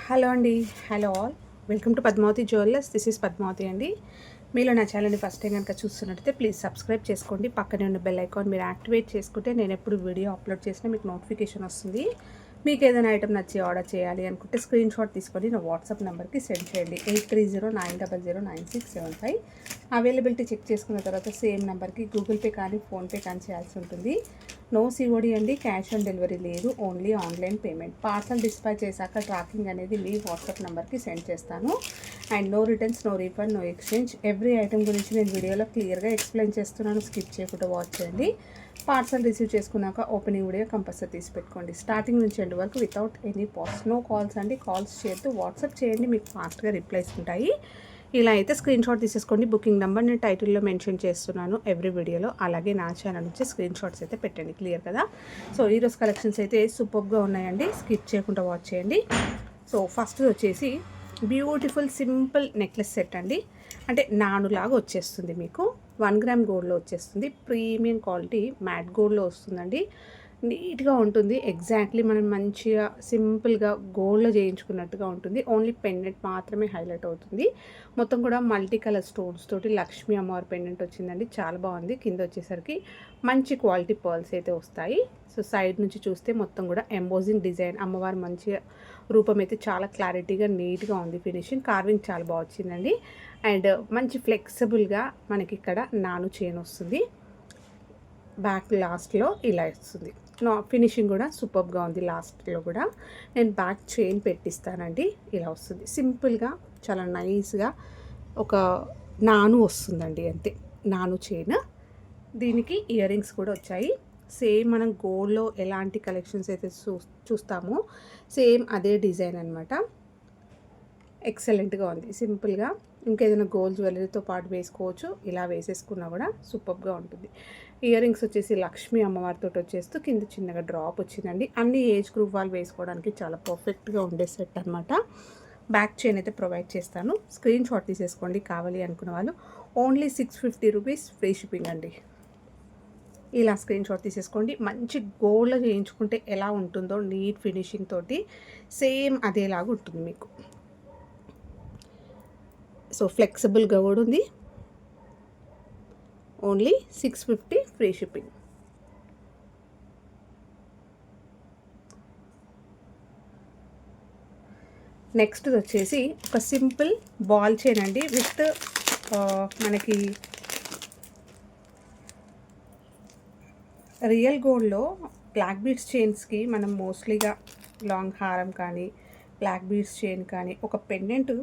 Hello అండి. Hello all. Welcome to Padmavati jewellers. This is Padmavati అండి. మీలో నా ఛానల్ని ఫస్ట్ టైం కనుక చూస్తున్నట్టయితే ప్లీజ్ సబ్స్క్రైబ్ చేసుకోండి. పక్కనే ఉన్న బెల్ ఐకాన్ మీరు యాక్టివేట్ చేసుకుంటే నేను ఎప్పుడు వీడియో అప్లోడ్ చేసినా మీకు నోటిఫికేషన్ వస్తుంది. మీకు ఏదైనా ఐటమ్ నచ్చి ఆర్డర్ చేయాలి అనుకుంటే స్క్రీన్ షాట్ తీసుకొని నా వాట్సాప్ నెంబర్కి సెండ్ చేయండి. 8309009675. అవైలబిలిటీ చెక్ చేసుకున్న తర్వాత సేమ్ నెంబర్కి గూగుల్ పే కానీ ఫోన్పే కానీ చేయాల్సి ఉంటుంది. నో సిఓడి అండి, క్యాష్ ఆన్ డెలివరీ లేదు, only online payment. Parcel dispatch చేశాక ట్రాకింగ్ అనేది మీ వాట్సాప్ నెంబర్కి సెండ్ చేస్తాను. And no returns, no refund, no exchange. Every item గురించి నేను వీడియోలో క్లియర్గా ఎక్స్ప్లెయిన్ చేస్తున్నాను. స్కిప్ చేయకుండా వాచ్ చేయండి. పార్సల్ రిసీవ్ చేసుకున్నాక ఓపెనింగ్ వీడియో కంపల్సరీ తీసి పెట్టుకోండి. స్టార్టింగ్ నుంచి ఎండ్ వరకు without any past. No calls అండి, కాల్స్ చేయొద్దు. వాట్సాప్ చేయండి, మీకు ఫాస్ట్గా రిప్లైస్ ఉంటాయి. ఇలా అయితే స్క్రీన్ షాట్ తీసేసుకోండి. బుకింగ్ నెంబర్ నేను టైటిల్లో మెన్షన్ చేస్తున్నాను ఎవ్రీ వీడియోలో. అలాగే నా ఛానల్ నుంచి స్క్రీన్ షాట్స్ అయితే పెట్టండి. క్లియర్ కదా? సో ఈరోజు కలెక్షన్స్ అయితే సూపర్గా ఉన్నాయండి. స్కిప్ చేయకుండా వాచ్ చేయండి. సో ఫస్ట్ వచ్చేసి బ్యూటిఫుల్ సింపుల్ నెక్లెస్ సెట్ అండి. అంటే నానులాగా వచ్చేస్తుంది, మీకు 1 గ్రామ్ గోల్డ్లో వచ్చేస్తుంది. ప్రీమియం క్వాలిటీ మ్యాట్ గోల్డ్లో వస్తుందండి. నీట్గా ఉంటుంది. ఎగ్జాక్ట్లీ మనం మంచిగా సింపుల్గా గోల్డ్లో చేయించుకున్నట్టుగా ఉంటుంది. ఓన్లీ పెండెంట్ మాత్రమే హైలైట్ అవుతుంది. మొత్తం కూడా మల్టీ కలర్ స్టోన్స్ తోటి లక్ష్మీ అమ్మవారి పెండెంట్ వచ్చిందండి. చాలా బాగుంది. కింద వచ్చేసరికి మంచి క్వాలిటీ పర్ల్స్ అయితే వస్తాయి. సో సైడ్ నుంచి చూస్తే మొత్తం కూడా ఎంబోజింగ్ డిజైన్, అమ్మవారి మంచిగా రూపం అయితే చాలా క్లారిటీగా నీట్గా ఉంది. ఫినిషింగ్ కార్వింగ్ చాలా బాగా వచ్చిందండి. అండ్ మంచి ఫ్లెక్సిబుల్గా మనకి ఇక్కడ నాను చైన్ వస్తుంది. బ్యాక్ లాస్ట్లో ఇలా వస్తుంది. ఫినిషింగ్ కూడా సూపర్గా ఉంది. లాస్ట్లో కూడా నేను బ్యాక్ చైన్ పెట్టిస్తానండి. ఇలా వస్తుంది సింపుల్గా, చాలా నైస్గా ఒక నాను వస్తుందండి. అంతే, నాను చైన్. దీనికి ఇయర్ రింగ్స్ కూడా వచ్చాయి. సేమ్ మనం గోల్డ్లో ఎలాంటి కలెక్షన్స్ అయితే చూస్తామో సేమ్ అదే డిజైన్ అనమాట. ఎక్సలెంట్గా ఉంది. సింపుల్గా ఇంకేదైనా గోల్డ్ జ్యువెలరీతో పాటు వేసుకోవచ్చు. ఇలా వేసేసుకున్నా కూడా సూపర్గా ఉంటుంది. ఇయర్ రింగ్స్ వచ్చేసి లక్ష్మీ అమ్మవారితో వచ్చేస్తూ కింద చిన్నగా డ్రాప్ వచ్చిందండి. అన్ని ఏజ్ గ్రూప్ వాళ్ళు వేసుకోవడానికి చాలా పర్ఫెక్ట్గా ఉండే సెట్ అనమాట. బ్యాక్ చైన్ అయితే ప్రొవైడ్ చేస్తాను. స్క్రీన్ షాట్ తీసేసుకోండి కావాలి అనుకున్న వాళ్ళు. ఓన్లీ 650 రూపీస్, ఫ్రీ షిప్పింగ్ అండి. ఇలా స్క్రీన్ షాట్ తీసేసుకోండి. మంచి గోల్డ్లో చేయించుకుంటే ఎలా ఉంటుందో నీట్ ఫినిషింగ్ తోటి సేమ్ అదేలాగా ఉంటుంది మీకు. సో ఫ్లెక్సిబుల్గా కూడా ఉంది. Only 650, free shipping. నెక్స్ట్ వచ్చేసి ఒక సింపుల్ బాల్ చైన్ అండి విత్ మనకి రియల్ గోల్డ్లో బ్లాక్ బీడ్స్ చైన్స్కి మనం మోస్ట్లీగా లాంగ్ హారం కానీ బ్లాక్ బీడ్స్ చైన్ కానీ ఒక పెండెంట్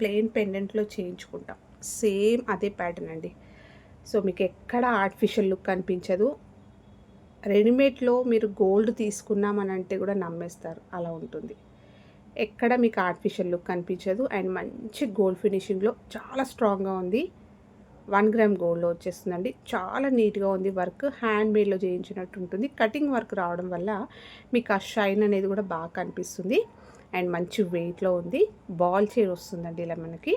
ప్లెయిన్ పెండెంట్లో చేయించుకుంటాం. సేమ్ అదే ప్యాటర్న్ అండి. సో మీకు ఎక్కడ ఆర్టిఫిషియల్ లుక్ కనిపించదు. రెడీమేడ్లో మీరు గోల్డ్ తీసుకున్నామని అంటే కూడా నమ్మేస్తారు, అలా ఉంటుంది. ఎక్కడ మీకు ఆర్టిఫిషియల్ లుక్ కనిపించదు. అండ్ మంచి గోల్డ్ ఫినిషింగ్లో చాలా స్ట్రాంగ్గా ఉంది. 1 గ్రామ్ గోల్డ్లో వచ్చేస్తుందండి. చాలా నీట్గా ఉంది. వర్క్ హ్యాండ్ మేడ్లో చేయించినట్టు ఉంటుంది. కటింగ్ వర్క్ రావడం వల్ల మీకు ఆ షైన్ అనేది కూడా బాగా కనిపిస్తుంది. అండ్ మంచి వెయిట్లో ఉంది. బాల్ చైన్ వస్తుందండి ఇలా మనకి.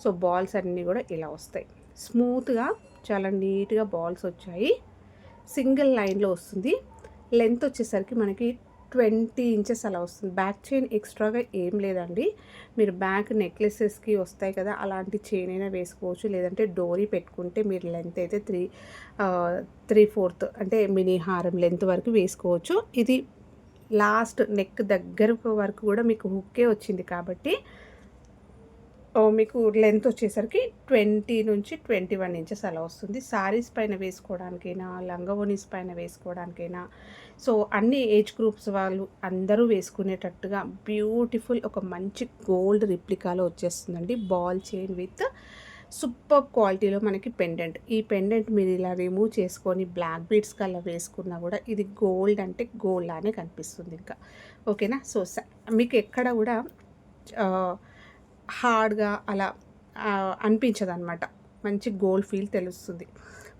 సో బాల్స్ అన్నీ కూడా ఇలా వస్తాయి. స్మూత్గా చాలా నీట్గా బాల్స్ వచ్చాయి. సింగిల్ లైన్లో వస్తుంది. లెంత్ వచ్చేసరికి మనకి 20 ఇంచెస్ అలా వస్తుంది. బ్యాక్ చైన్ ఎక్స్ట్రాగా ఏం లేదండి. మీరు బ్యాక్ నెక్లెసెస్కి వస్తాయి కదా, అలాంటి చైన్ అయినా వేసుకోవచ్చు. లేదంటే డోరీ పెట్టుకుంటే మీరు లెంత్ అయితే 3/4 అంటే మినీ హారం లెంత్ వరకు వేసుకోవచ్చు. ఇది లాస్ట్ నెక్ దగ్గర వరకు కూడా మీకు హుక్కే వచ్చింది కాబట్టి మీకు లెంత్ వచ్చేసరికి 20 నుంచి 21 ఇంచెస్ అలా వస్తుంది. సారీస్ పైన వేసుకోవడానికైనా, లంగావోనీస్ పైన వేసుకోవడానికైనా, సో అన్ని ఏజ్ గ్రూప్స్ వాళ్ళు అందరూ వేసుకునేటట్టుగా బ్యూటిఫుల్ ఒక మంచి గోల్డ్ రిప్లికాలో వచ్చేస్తుందండి. బాల్ చైన్ విత్ సూపర్ క్వాలిటీలో మనకి పెండెంట్. ఈ పెండెంట్ మీరు ఇలా రిమూవ్ చేసుకొని బ్లాక్ బీడ్స్ కల్లా వేసుకున్నా కూడా ఇది గోల్డ్ అంటే గోల్డ్ లానే కనిపిస్తుంది ఇంకా. ఓకేనా? సో మీకు ఎక్కడ కూడా హార్డ్గా అలా అనిపించదు అనమాట. మంచి గోల్డ్ ఫీల్ తెలుస్తుంది.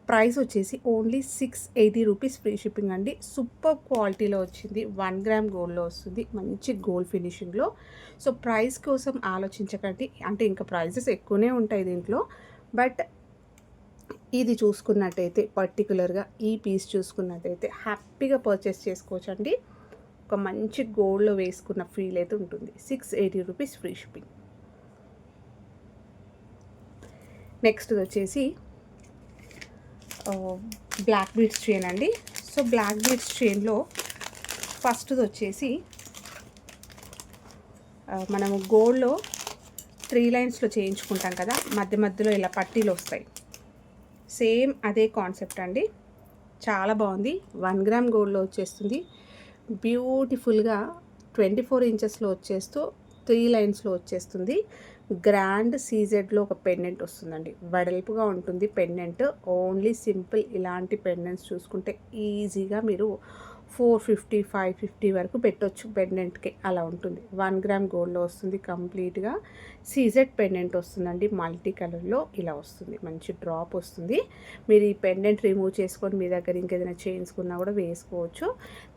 ప్రైస్ వచ్చేసి ఓన్లీ 680 రూపీస్, ఫ్రీ షిప్పింగ్ అండి. సూపర్ క్వాలిటీలో వచ్చింది. 1 గ్రామ్ గోల్డ్లో వస్తుంది. మంచి గోల్డ్ ఫినిషింగ్లో. సో ప్రైస్ కోసం ఆలోచించకండి. అంటే ఇంకా ప్రైజెస్ ఎక్కువనే ఉంటాయి దీంట్లో. బట్ ఇది చూసుకున్నట్టయితే పర్టికులర్గా ఈ పీస్ చూసుకున్నట్టయితే హ్యాపీగా పర్చేస్ చేసుకోవచ్చు అండి. ఒక మంచి గోల్డ్లో వేసుకున్న ఫీల్ అయితే ఉంటుంది. 680 రూపీస్ ఫ్రీ షిప్పింగ్. నెక్స్ట్ వచ్చేసి బ్లాక్ బీడ్స్ చైన్ అండి. సో బ్లాక్ బీడ్స్ చైన్లో ఫస్ట్ది వచ్చేసి మనము గోల్డ్లో 3 లైన్స్లో చేయించుకుంటాం కదా, మధ్య మధ్యలో ఇలా పట్టీలు వస్తాయి. సేమ్ అదే కాన్సెప్ట్ అండి. చాలా బాగుంది. 1 గ్రామ్ గోల్డ్లో వచ్చేస్తుంది. బ్యూటిఫుల్గా 24 ఇంచెస్లో వచ్చేస్తూ 3 లైన్స్లో వచ్చేస్తుంది. గ్రాండ్ సీజెడ్లో ఒక పెండెంట్ వస్తుందండి. వెడల్పుగా ఉంటుంది పెండెంట్. ఓన్లీ సింపుల్ ఇలాంటి పెండెంట్స్ చూసుకుంటే ఈజీగా మీరు 450 550 వరకు పెట్టొచ్చు పెండెంట్కి. అలా ఉంటుంది. 1 గ్రామ్ గోల్డ్లో వస్తుంది. కంప్లీట్గా సీజెడ్ పెండెంట్ వస్తుందండి. మల్టీ కలర్లో ఇలా వస్తుంది. మంచి డ్రాప్ వస్తుంది. మీరు ఈ పెండెంట్ రిమూవ్ చేసుకొని మీ దగ్గర ఇంకేదైనా చేయించుకున్నా కూడా వేసుకోవచ్చు.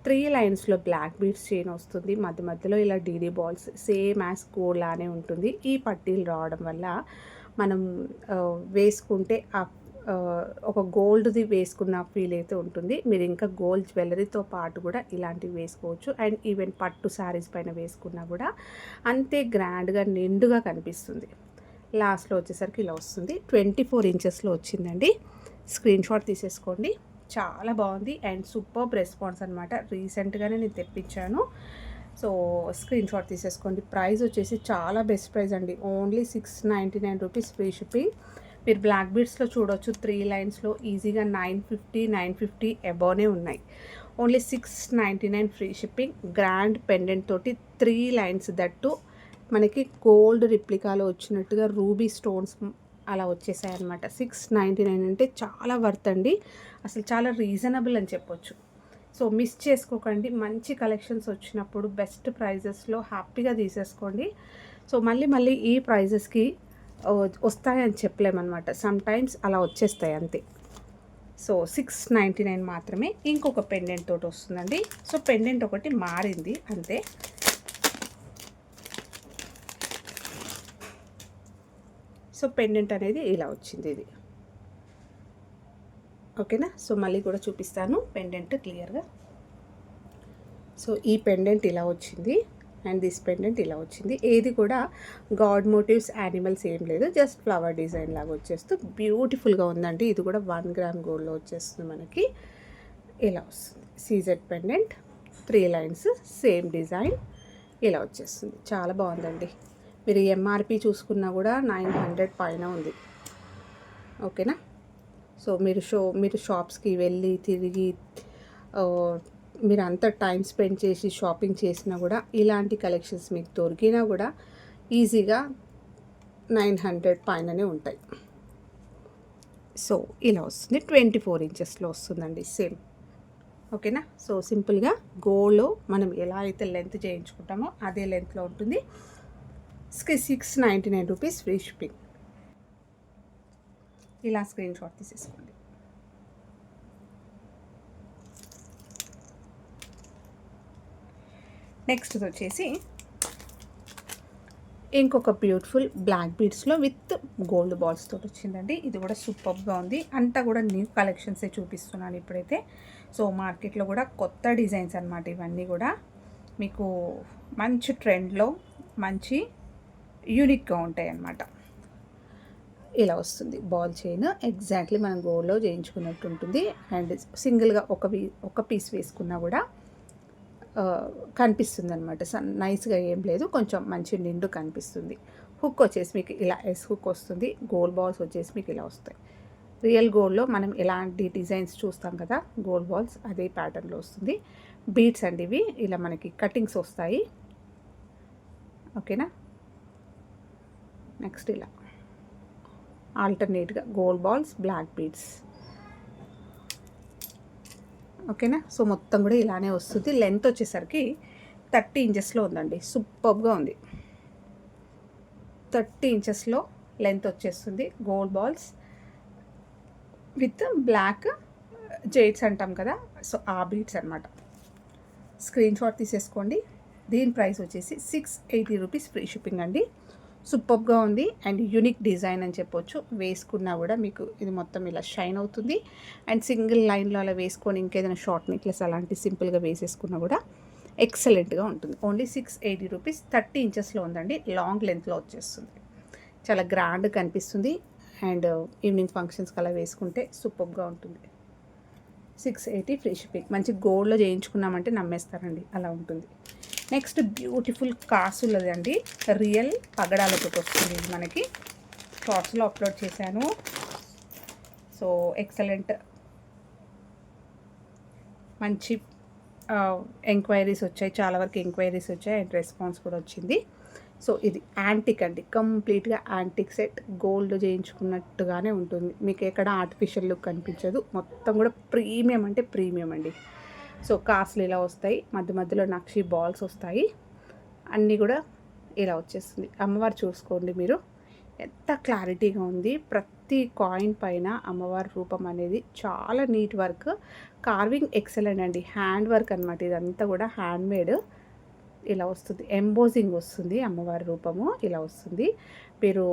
3 లైన్స్లో బ్లాక్ బీడ్స్ చైన్ వస్తుంది. మధ్య మధ్యలో ఇలా DD balls same as gold లానే ఉంటుంది. ఈ పట్టీలు రావడం వల్ల మనం వేసుకుంటే ఒక గోల్డ్ది వేసుకున్న ఫీల్ అయితే ఉంటుంది. మీరు ఇంకా గోల్డ్ జ్యువెలరీతో పాటు కూడా ఇలాంటివి వేసుకోవచ్చు. అండ్ ఈవెన్ పట్టు శారీస్ పైన వేసుకున్నా కూడా అంతే గ్రాండ్గా నిండుగా కనిపిస్తుంది. లాస్ట్లో వచ్చేసరికి ఇలా వస్తుంది. 24 ఇంచెస్లో వచ్చిందండి. స్క్రీన్ షాట్ తీసేసుకోండి. చాలా బాగుంది అండ్ సూపర్బ్ రెస్పాన్స్ అనమాట. రీసెంట్గానే నేను తెప్పించాను. సో స్క్రీన్ షాట్ తీసేసుకోండి. ప్రైస్ వచ్చేసి చాలా బెస్ట్ ప్రైస్ అండి. Only 699 rupees free shipping. మీరు బ్లాక్ బీడ్స్లో చూడవచ్చు 3 లైన్స్లో ఈజీగా 950 అబోనే ఉన్నాయి. Only 699 free shipping. Grand pendant తోటి 3 లైన్స్, దట్టు మనకి గోల్డ్ రిప్లికాలో వచ్చినట్టుగా రూబీ స్టోన్స్ అలా వచ్చేసాయన్నమాట. 699 అంటే చాలా వర్త్ అండి. అసలు చాలా రీజనబుల్ అని చెప్పొచ్చు. సో మిస్ చేసుకోకండి. మంచి కలెక్షన్స్ వచ్చినప్పుడు బెస్ట్ ప్రైజెస్లో హ్యాపీగా తీసేసుకోండి. సో మళ్ళీ ఈ ప్రైజెస్కి వస్తాయని చెప్పలేమన్నమాట. సమ్ టైమ్స్ అలా వచ్చేస్తాయి అంతే. సో 699 మాత్రమే. ఇంకొక పెండెంట్ తోటి వస్తుందండి. సో పెండెంట్ ఒకటి మారింది అంతే. సో పెండెంట్ అనేది ఇలా వచ్చింది ఇది. ఓకేనా. సో మళ్ళీ కూడా చూపిస్తాను పెండెంట్ క్లియర్గా. సో ఈ పెండెంట్ ఇలా వచ్చింది అండ్ దిస్ పెండెంట్ ఇలా వచ్చింది. ఏది కూడా గాడ్ మోటివ్స్ యానిమల్స్ ఏం లేదు, జస్ట్ ఫ్లవర్ డిజైన్ లాగా వచ్చేస్తూ బ్యూటిఫుల్గా ఉందండి. ఇది కూడా 1 గ్రామ్ గోల్డ్లో వచ్చేస్తుంది మనకి. ఇలా వస్తుంది CZ pendant, 3 lines, same design ఇలా వచ్చేస్తుంది. చాలా బాగుందండి. మీరు ఎంఆర్పి చూసుకున్నా కూడా 900 పైన ఉంది. ఓకేనా. సో మీరు షాప్స్కి వెళ్ళి తిరిగి మీరు అంత టైం స్పెండ్ చేసి షాపింగ్ చేసినా కూడా ఇలాంటి కలెక్షన్స్ మీకు దొరికినా కూడా ఈజీగా 900 పైననే ఉంటాయి. సో ఇలా వస్తుంది. 24 ఇంచెస్లో వస్తుందండి సేమ్. ఓకేనా. సో సింపుల్గా గోల్డ్లో మనం ఎలా అయితే లెంత్ చేయించుకుంటామో అదే లెంత్లో ఉంటుంది. 699 రూపీస్ ఫ్రీ షిప్పింగ్. ఇలా స్క్రీన్ షాట్ తీసేసుకోండి. నెక్స్ట్ వచ్చేసి ఇంకొక బ్యూటిఫుల్ బ్లాక్ బీడ్స్లో విత్ గోల్డ్ బాల్స్ తోటి వచ్చిందండి. ఇది కూడా సూపర్గా ఉంది. అంతా కూడా న్యూ కలెక్షన్సే చూపిస్తున్నాను ఇప్పుడైతే. సో మార్కెట్లో కూడా కొత్త డిజైన్స్ అన్నమాట. ఇవన్నీ కూడా మీకు మంచి ట్రెండ్లో మంచి యూనిక్గా ఉంటాయి అన్నమాట. ఇలా వస్తుంది బాల్ చైన్. ఎగ్జాక్ట్లీ మనం గోల్డ్లో చేయించుకున్నట్టు ఉంటుంది. అండ్ సింగిల్గా ఒక పీస్ వేసుకున్నా కూడా కనిపిస్తుంది అనమాట. నైస్గా ఏం లేదు, కొంచెం మంచి నిండు కనిపిస్తుంది. హుక్ వచ్చేసి మీకు ఇలా ఎస్ హుక్ వస్తుంది. గోల్డ్ బాల్స్ వచ్చేసి మీకు ఇలా వస్తాయి. రియల్ గోల్డ్లో మనం ఎలాంటి డిజైన్స్ చూస్తాం కదా గోల్డ్ బాల్స్, అదే ప్యాటర్న్లో వస్తుంది. బీడ్స్ అండి ఇవి. ఇలా మనకి కటింగ్స్ వస్తాయి. ఓకేనా. నెక్స్ట్ ఇలా ఆల్టర్నేట్గా గోల్డ్ బాల్స్, బ్లాక్ బీడ్స్. ఓకేనా. సో మొత్తం కూడా ఇలానే వస్తుంది. లెంత్ వచ్చేసరికి 30 ఇంచెస్లో ఉందండి. సూపర్గా ఉంది. 30 ఇంచెస్లో లెంత్ వచ్చేస్తుంది. గోల్డ్ బాల్స్ విత్ బ్లాక్ జైడ్స్ అంటాం కదా, సో ఆ బీడ్స్ అనమాట. స్క్రీన్ షాట్ తీసేసుకోండి. దీని ప్రైస్ వచ్చేసి 680 రూపీస్ ఫ్రీ షిప్పింగ్ అండి. సూపర్గా ఉంది అండ్ యూనిక్ డిజైన్ అని చెప్పొచ్చు. వేసుకున్నా కూడా మీకు ఇది మొత్తం ఇలా షైన్ అవుతుంది. అండ్ సింగిల్ లైన్లో అలా వేసుకొని ఇంకేదైనా షార్ట్ నెక్లెస్ అలాంటి సింపుల్గా వేసేసుకున్నా కూడా ఎక్సలెంట్గా ఉంటుంది. Only 680 rupees. 30 ఇంచెస్లో ఉందండి, లాంగ్ లెంత్లో వచ్చేస్తుంది. చాలా గ్రాండ్గా కనిపిస్తుంది అండ్ ఈవినింగ్ ఫంక్షన్స్కి అలా వేసుకుంటే సూపర్గా ఉంటుంది. 680 ఫ్రీ షిప్పింగ్. మంచి గోల్డ్లో చేయించుకున్నామంటే నమ్మేస్తారండి, అలా ఉంటుంది. నెక్స్ట్ బ్యూటిఫుల్ కాసులది అండి, రియల్ పగడాలతో వస్తుంది. ఇది మనకి షార్ట్స్లో అప్లోడ్ చేశాను. సో ఎక్సలెంట్, మంచి ఎంక్వైరీస్ వచ్చాయి, చాలా వరకు ఎంక్వైరీస్ వచ్చాయి అండ్ రెస్పాన్స్ కూడా వచ్చింది. సో ఇది యాంటిక్ అండి, కంప్లీట్గా యాంటిక్ సెట్. గోల్డ్ చేయించుకున్నట్టుగానే ఉంటుంది, మీకు ఎక్కడ ఆర్టిఫిషియల్ లుక్ కనిపించదు. మొత్తం కూడా ప్రీమియం అంటే ప్రీమియం అండి. సో కాస్ట్లు ఇలా వస్తాయి, మధ్య మధ్యలో నక్షి బాల్స్ వస్తాయి, అన్నీ కూడా ఇలా వచ్చేస్తుంది. అమ్మవారు చూసుకోండి మీరు, ఎంత క్లారిటీగా ఉంది. ప్రతి కాయిన్ పైన అమ్మవారి రూపం అనేది చాలా నీట్ వర్క్, కార్వింగ్ ఎక్సలెంట్ అండి, హ్యాండ్ వర్క్ అనమాట. ఇదంతా కూడా హ్యాండ్మేడ్. ఇలా వస్తుంది, ఎంబోజింగ్ వస్తుంది, అమ్మవారి రూపము ఇలా వస్తుంది. మీరు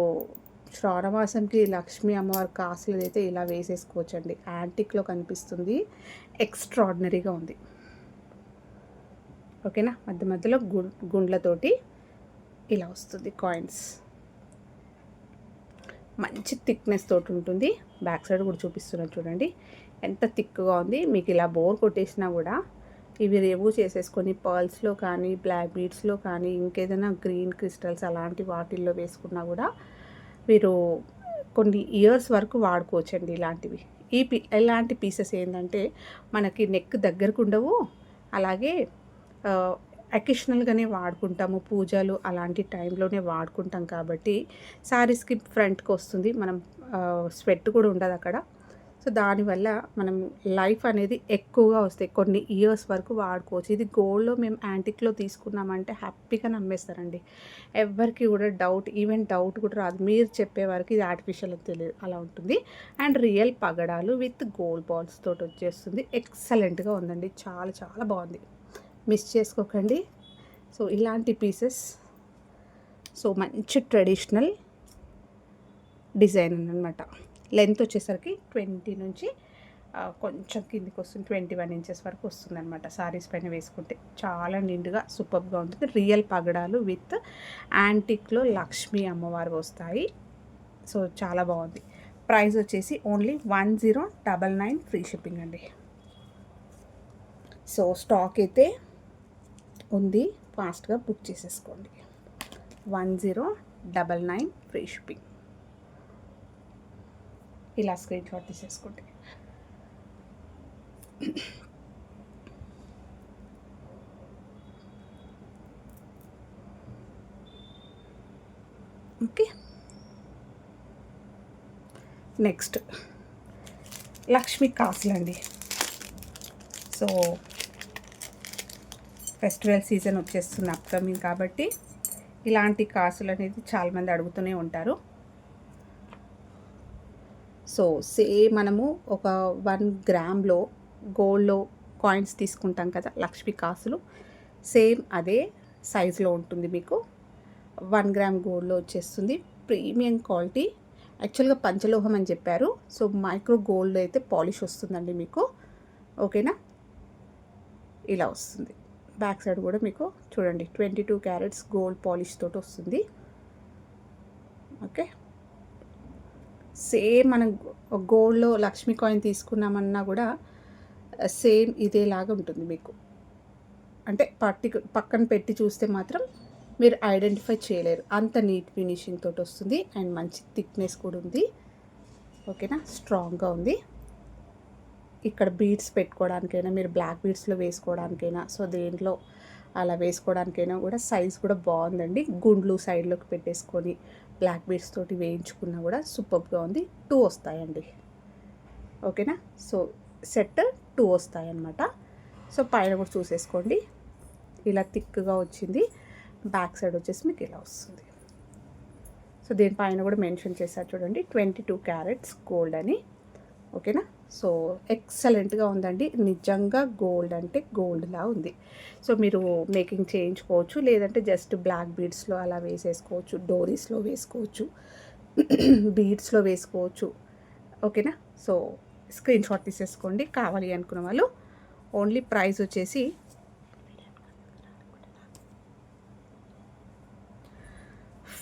శ్రావణమాసంకి లక్ష్మీ అమ్మవారి కాసులు అయితే ఇలా వేసేసుకోవచ్చండి. యాంటిక్లో కనిపిస్తుంది, ఎక్స్ట్రాడినరీగా ఉంది. ఓకేనా, మధ్య మధ్యలో గుండ్లతోటి ఇలా వస్తుంది కాయిన్స్. మంచి థిక్నెస్ తోటి ఉంటుంది. బ్యాక్ సైడ్ కూడా చూపిస్తున్నాను చూడండి, ఎంత థిక్గా ఉంది. మీకు ఇలా బోర్ కొట్టేసినా కూడా ఇవి రిమూవ్ చేసేసుకొని పర్ల్స్లో కానీ బ్లాక్ బీడ్స్లో కానీ ఇంకేదైనా గ్రీన్ క్రిస్టల్స్ అలాంటి వాటిల్లో వేసుకున్నా కూడా మీరు కొన్ని ఇయర్స్ వరకు వాడుకోవచ్చండి ఇలాంటివి. ఇలాంటి పీసెస్ ఏంటంటే మనకి నెక్ దగ్గరకు ఉండవు, అలాగే అకేషనల్గానే వాడుకుంటాము, పూజలు అలాంటి టైంలోనే వాడుకుంటాం కాబట్టి శారీస్కి ఫ్రంట్కి వస్తుంది, మనం స్వెట్ కూడా ఉండదు అక్కడ. సో దానివల్ల మనం లైఫ్ అనేది ఎక్కువగా వస్తాయి, కొన్ని ఇయర్స్ వరకు వాడుకోవచ్చు. ఇది గోల్డ్లో మేము యాంటిక్లో తీసుకున్నామంటే హ్యాపీగా నమ్మేస్తారండి, ఎవరికి కూడా ఈవెన్ డౌట్ కూడా రాదు. మీరు చెప్పే వరకు ఇది ఆర్టిఫిషియల్ అని తెలియదు, అలా ఉంటుంది. అండ్ రియల్ పగడాలు విత్ గోల్డ్ బాల్స్ తోటి వచ్చేస్తుంది. ఎక్సలెంట్గా ఉందండి, చాలా చాలా బాగుంది, మిస్ చేసుకోకండి. సో ఇలాంటి పీసెస్, సో మంచి ట్రెడిషనల్ డిజైన్ అనమాట. లెంత్ వచ్చేసరికి 20 నుంచి కొంచెం కిందికి వస్తుంది, 21 ఇంచెస్ వరకు వస్తుంది అనమాట. సారీస్ పైన వేసుకుంటే చాలా నిండుగా సూపర్గా ఉంటుంది. రియల్ పగడాలు విత్ యాంటిక్లో లక్ష్మీ అమ్మవారు వస్తాయి. సో చాలా బాగుంది. ప్రైస్ వచ్చేసి ఓన్లీ 1099 ఫ్రీ షిప్పింగ్ అండి. సో స్టాక్ అయితే ఉంది, ఫాస్ట్గా బుక్ చేసేసుకోండి. 1099 ఫ్రీ షిప్పింగ్. ఇలా స్క్రీన్ షాట్ తీసేసుకోండి. ఓకే, నెక్స్ట్ లక్ష్మీ కాసులండి. సో ఫెస్టివల్ సీజన్ వచ్చేస్తుంది అప్కమింగ్ కాబట్టి ఇలాంటి కాసులు అనేది చాలామంది అడుగుతూనే ఉంటారు. సో మనము ఒక 1 గ్రామ్లో గోల్డ్లో కాయిన్స్ తీసుకుంటాం కదా లక్ష్మీ కాసులు, సేమ్ అదే సైజులో ఉంటుంది. మీకు 1 గ్రామ్ గోల్డ్లో వచ్చేస్తుంది, ప్రీమియం క్వాలిటీ. యాక్చువల్గా పంచలోహం అని చెప్పారు, సో మైక్రో గోల్డ్ అయితే పాలిష్ వస్తుందండి మీకు. ఓకేనా, ఇలా వస్తుంది. బ్యాక్ సైడ్ కూడా మీకు చూడండి 22 క్యారెట్స్ గోల్డ్ పాలిష్ తోటి వస్తుంది. ఓకే, సేమ్ మనం గోల్డ్లో లక్ష్మీ కాయిన్ తీసుకున్నామన్నా కూడా సేమ్ ఇదేలాగా ఉంటుంది మీకు. అంటే పక్కన పెట్టి చూస్తే మాత్రం మీరు ఐడెంటిఫై చేయలేరు, అంత నీట్ ఫినిషింగ్ తోటి వస్తుంది. అండ్ మంచి థిక్నెస్ కూడా ఉంది. ఓకేనా, స్ట్రాంగ్గా ఉంది. ఇక్కడ బీడ్స్ పెట్టుకోవడానికైనా, మీరు బ్లాక్ బీడ్స్లో వేసుకోవడానికైనా, సో దేంట్లో అలా వేసుకోవడానికైనా కూడా సైజ్ కూడా బాగుందండి. గుండ్లు సైడ్లోకి పెట్టేసుకొని బ్లాక్ బీడ్స్ తోటి వేయించుకున్నా కూడా సూపర్గా ఉంది. 2 వస్తాయండి. ఓకేనా, సో సెట్ 2 వస్తాయన్నమాట. సో పైన కూడా చూసేసుకోండి, ఇలా థిక్గా వచ్చింది. బ్యాక్ సైడ్ వచ్చేసి మీకు ఇలా వస్తుంది. సో దీనిపైన కూడా మెన్షన్ చేశారు చూడండి, 22 క్యారెట్స్ గోల్డ్ అని. ఓకేనా, సో ఎక్సలెంట్గా ఉందండి, నిజంగా గోల్డ్ అంటే గోల్డ్లా ఉంది. సో మీరు మేకింగ్ చేయించుకోవచ్చు, లేదంటే జస్ట్ బ్లాక్ బీడ్స్లో అలా వేసేసుకోవచ్చు, డోరీస్లో వేసుకోవచ్చు, బీడ్స్లో వేసుకోవచ్చు. ఓకేనా, సో స్క్రీన్ షాట్ తీసేసుకోండి కావాలి అనుకున్న వాళ్ళు. ఓన్లీ ప్రైస్ వచ్చేసి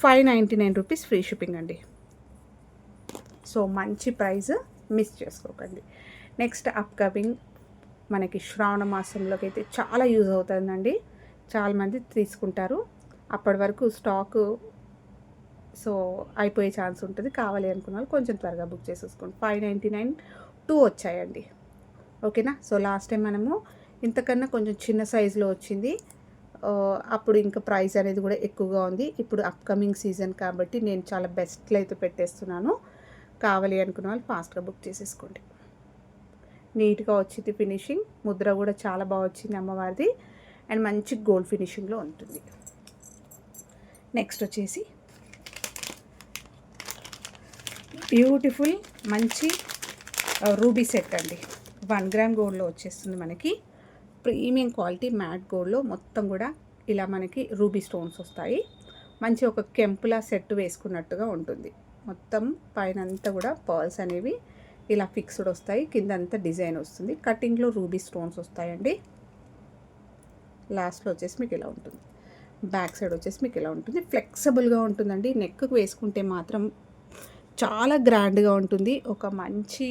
599 రూపీస్ ఫ్రీ షిప్పింగ్ అండి. సో మంచి ప్రైస్, మిస్ చేసుకోకండి. నెక్స్ట్ అప్కమింగ్ మనకి శ్రావణ మాసంలోకి అయితే చాలా యూజ్ అవుతుందండి. చాలామంది తీసుకుంటారు. అప్పటి వరకు స్టాకు అయిపోయే ఛాన్స్ ఉంటుంది. కావాలి అనుకున్న వాళ్ళు కొంచెం త్వరగా బుక్ చేసేసుకోండి. 599 2 వచ్చాయండి. ఓకేనా. సో లాస్ట్ టైం మనము ఇంతకన్నా కొంచెం చిన్న సైజులో వచ్చింది. అప్పుడు ఇంకా ప్రైస్ అనేది కూడా ఎక్కువగా ఉంది. ఇప్పుడు అప్కమింగ్ సీజన్ కాబట్టి నేను చాలా బెస్ట్లో అయితే పెట్టేస్తున్నాను. కావాలి అనుకున్న వాళ్ళు ఫాస్ట్గా బుక్ చేసేసుకోండి. నీట్గా వచ్చింది ఫినిషింగ్, ముద్ర కూడా చాలా బాగా వచ్చింది అమ్మవారిది, అండ్ మంచి గోల్డ్ ఫినిషింగ్లో ఉంటుంది. నెక్స్ట్ వచ్చేసి బ్యూటిఫుల్ మంచి రూబీ సెట్ అండి. 1 గ్రామ్ గోల్డ్లో వచ్చేస్తుంది మనకి. ప్రీమియం క్వాలిటీ మ్యాట్ గోల్డ్లో మొత్తం కూడా ఇలా మనకి రూబీ స్టోన్స్ వస్తాయి. మంచి ఒక కెంపులా సెట్ వేసుకున్నట్టుగా ఉంటుంది. మొత్తం పైన అంతా కూడా పర్ల్స్ అనేవి ఇలా ఫిక్స్డ్ వస్తాయి. కింద అంతా డిజైన్ వస్తుంది. కటింగ్లో రూబీ స్టోన్స్ వస్తాయండి. లాస్ట్లో వచ్చేసి మీకు ఇలా ఉంటుంది. బ్యాక్ సైడ్ వచ్చేసి మీకు ఇలా ఉంటుంది. ఫ్లెక్సిబుల్గా ఉంటుందండి. నెక్కు వేసుకుంటే మాత్రం చాలా గ్రాండ్గా ఉంటుంది. ఒక మంచి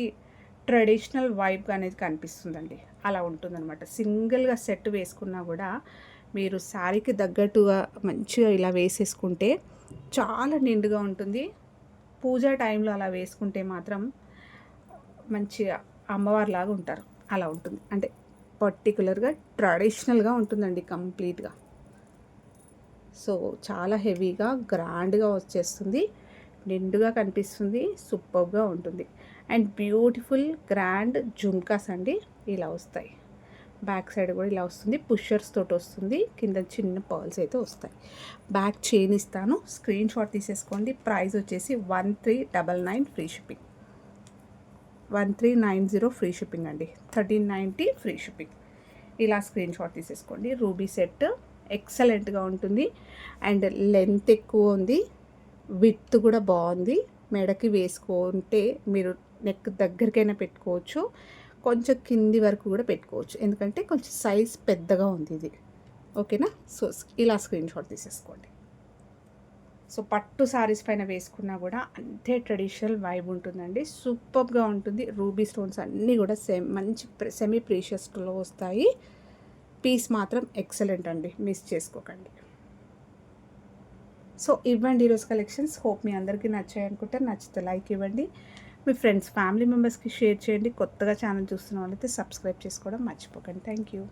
ట్రెడిషనల్ వైబ్ అనేది కనిపిస్తుందండి. అలా ఉంటుందన్నమాట. సింగిల్గా సెట్ వేసుకున్నా కూడా మీరు శారీకి తగ్గట్టుగా మంచిగా ఇలా వేసేసుకుంటే చాలా నిండుగా ఉంటుంది. పూజా టైంలో అలా వేసుకుంటే మాత్రం మంచిగా అమ్మవారిలాగా ఉంటారు. అలా ఉంటుంది. అంటే పర్టికులర్గా ట్రెడిషనల్గా ఉంటుందండి కంప్లీట్గా. సో చాలా హెవీగా గ్రాండ్గా వచ్చేస్తుంది. నిండుగా కనిపిస్తుంది. సూపర్గా ఉంటుంది. అండ్ బ్యూటిఫుల్ గ్రాండ్ జుమ్కాస్ అండి ఇలా వస్తాయి. బ్యాక్ సైడ్ కూడా ఇలా వస్తుంది. పుషర్స్ తోటి వస్తుంది. కింద చిన్న పర్ల్స్ అయితే వస్తాయి. బ్యాక్ చైన్ ఇస్తాను, స్క్రీన్ షాట్ తీసేసుకోండి. ప్రైస్ వచ్చేసి 1399 ఫ్రీ షిప్పింగ్. 1390 ఫ్రీ షిప్పింగ్ అండి. 1390 ఫ్రీ షిప్పింగ్. ఇలా స్క్రీన్ షాట్ తీసేసుకోండి. రూబీ సెట్ ఎక్సలెంట్గా ఉంటుంది. అండ్ లెంత్ ఎక్కువ ఉంది, విడ్త్ కూడా బాగుంది. మెడకి వేసుకుంటే మీరు నెక్ దగ్గరికైనా పెట్టుకోవచ్చు, కొంచెం కింది వరకు కూడా పెట్టుకోవచ్చు. ఎందుకంటే కొంచెం సైజ్ పెద్దగా ఉంది ఇది. ఓకేనా. సో ఇలా స్క్రీన్ షాట్ తీసేసుకోండి. సో పట్టు సారీస్ పైన వేసుకున్నా కూడా అంతే ట్రెడిషనల్ వైబ్ ఉంటుందండి. సూపర్గా ఉంటుంది. రూబీ స్టోన్స్ అన్నీ కూడా మంచి సెమీ ప్రీషియస్లో వస్తాయి. పీస్ మాత్రం ఎక్సలెంట్ అండి, మిస్ చేసుకోకండి. సో ఇవ్వండి ఈరోజు కలెక్షన్స్. హోప్ మీ అందరికీ నచ్చాయి అనుకుంటే, నచ్చితే లైక్ ఇవ్వండి. మీ ఫ్రెండ్స్ ఫ్యామిలీ మెంబర్స్కి షేర్ చేయండి. కొత్తగా ఛానల్ చూస్తున్న వాళ్ళైతే సబ్స్క్రైబ్ చేసుకోవడం మర్చిపోకండి. Thank you.